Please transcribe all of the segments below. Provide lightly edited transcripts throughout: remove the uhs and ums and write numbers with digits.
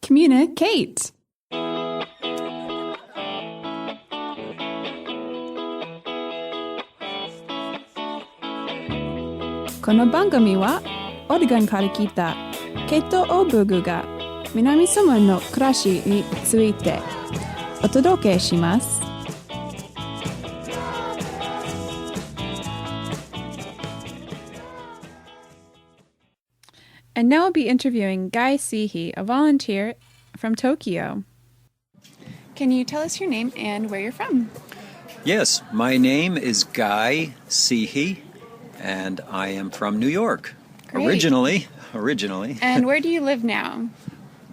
Communi-Kate. この番組はオレゴンから来たケイト・オーブグが南ソマの暮らしについてお届けします。And now we'll be interviewing Guy Cihi, a volunteer from Tokyo. Can you tell us your name and where you're from? Yes, my name is Guy Cihi, and I am from New York. Great. Originally. And where do you live now?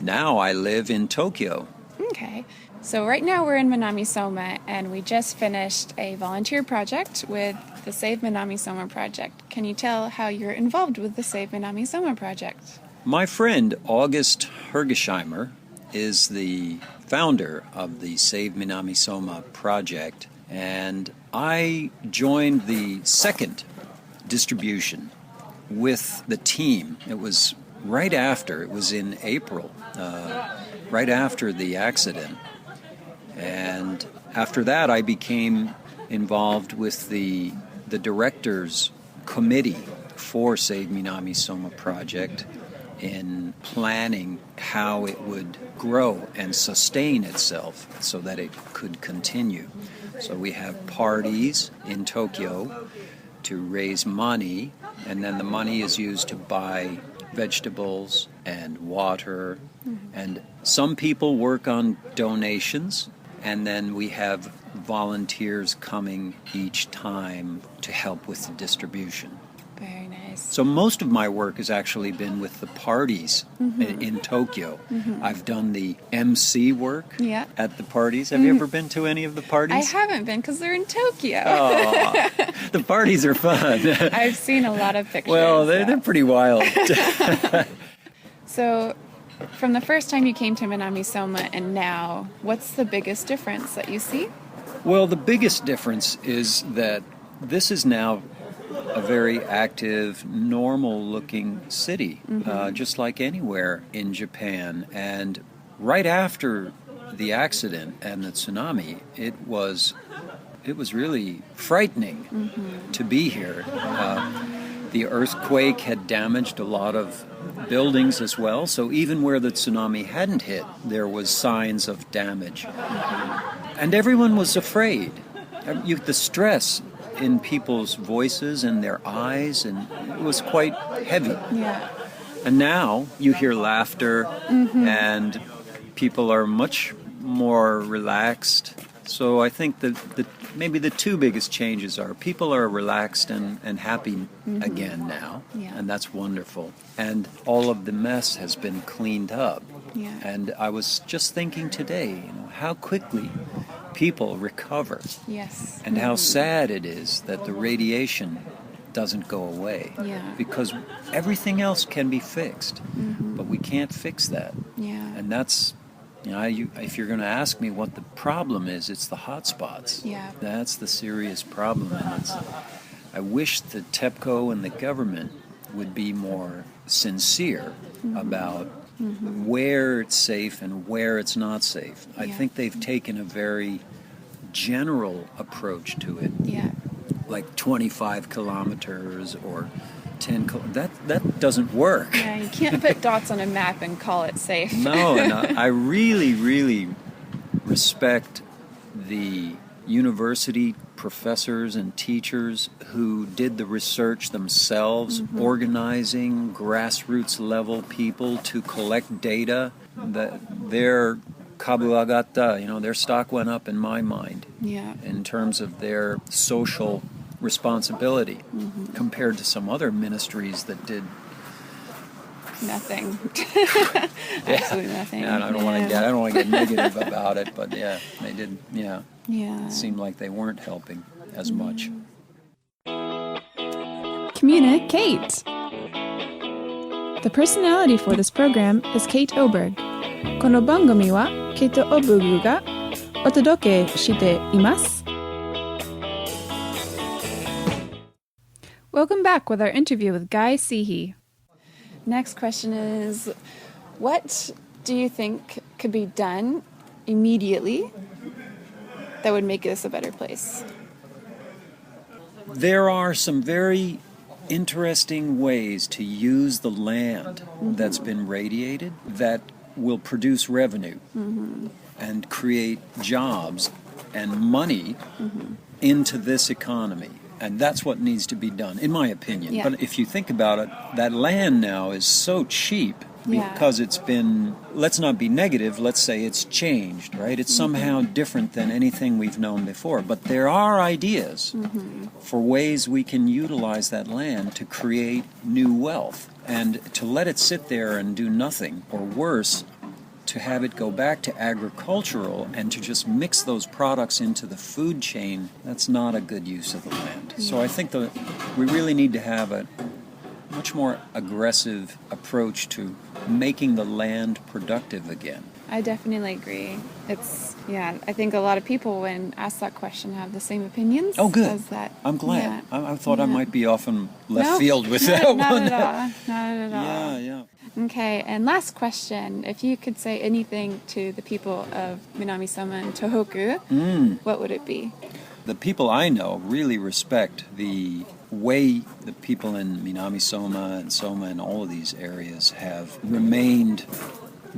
Now I live in Tokyo. Okay. So right now we're in Minamisoma, and we just finished a volunteer project with the Save Minamisoma Project. Can you tell how you're involved with the Save Minamisoma Project? My friend August Hergesheimer is the founder of the Save Minamisoma Project, and I joined the second distribution with the team. It was in April, right after the accident. And after that, I became involved with the directors committee for Save Minamisoma Project in planning how it would grow and sustain itself so that it could continue. So we have parties in Tokyo to raise money, and then the money is used to buy vegetables and water. And some people work on donations, and then we have volunteers coming each time to help with the distribution. Very nice. So most of my work has actually been with the parties in Tokyo. I've done the MC work at the parties. Have you ever been to any of the parties? I haven't been because they're in Tokyo. Oh, the parties are fun. I've seen a lot of pictures. Well, they're pretty wild. So, from the first time you came to Minamisoma and now, what's the biggest difference that you see? Well, the biggest difference is that this is now a very active, normal-looking city, just like anywhere in Japan. And right after the accident and the tsunami, it was really frightening to be here. The earthquake had damaged a lot of buildings as well, so even where the tsunami hadn't hit, there was signs of damage. And everyone was afraid. The stress in people's voices and their eyes, and it was quite heavy. Yeah. And now you hear laughter, and people are much more relaxed. So I think that maybe the two biggest changes are people are relaxed and happy again now, and that's wonderful. And all of the mess has been cleaned up. Yeah. And I was just thinking today, how quickly people recover. Yes. And how sad it is that the radiation doesn't go away. Yeah. Because everything else can be fixed, but we can't fix that. Yeah. And that's, if you're going to ask me what the problem is, it's the hot spots. Yeah. That's the serious problem. And I wish the TEPCO and the government would be more sincere about where it's safe and where it's not safe. I think they've taken a very general approach to it. Yeah. Like 25 kilometers or 10 kilometers. That doesn't work. Yeah, you can't put dots on a map and call it safe. No, and I really, really respect the university professors and teachers who did the research themselves, organizing grassroots level people to collect data. Their kabuagata, their stock went up in my mind in terms of their social responsibility compared to some other ministries that did nothing. Absolutely nothing. Yeah, I don't want to get negative about it, but they did. Yeah. It seemed like they weren't helping as much. Communi-Kate. The personality for this program is Kate Oberg. この番組はケイト・オブグがお届けしています。Welcome back with our interview with Guy Cihi. Next question is, what do you think could be done immediately that would make this a better place? There are some very interesting ways to use the land that's been radiated that will produce revenue and create jobs and money into this economy. And that's what needs to be done, in my opinion. Yeah. But if you think about it, that land now is so cheap because it's been, let's not be negative, let's say it's changed, right? It's somehow different than anything we've known before. But there are ideas for ways we can utilize that land to create new wealth. And to let it sit there and do nothing, or worse, to have it go back to agricultural and to just mix those products into the food chain, that's not a good use of the land. So I think we really need to have a much more aggressive approach to making the land productive again. I definitely agree. I think a lot of people, when asked that question, have the same opinions. Oh, good. As that. I'm glad. Yeah. I thought I might be off in left No, field with not, that not one. At all. Not at all. Yeah. Okay, and last question. If you could say anything to the people of Minamisoma and Tohoku, what would it be? The people I know really respect the way the people in Minamisoma and Soma and all of these areas have remained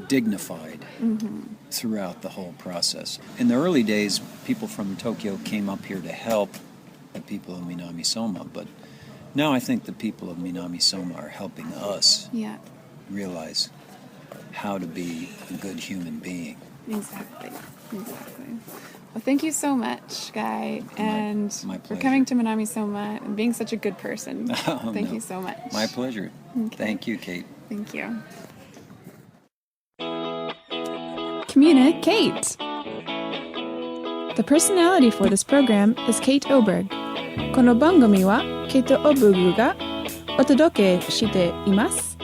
dignified throughout the whole process. In the early days, people from Tokyo came up here to help the people of Minamisoma, but now I think the people of Minamisoma are helping us realize how to be a good human being. Exactly. Well, thank you so much, Guy, and my for pleasure. coming to Minamisoma and being such a good person. Thank you so much. My pleasure. Okay. Thank you, Kate. Thank you. Communi-Kate. The personality for this program is Kate Oberg. この番組はケイト・オブグがお届けしています。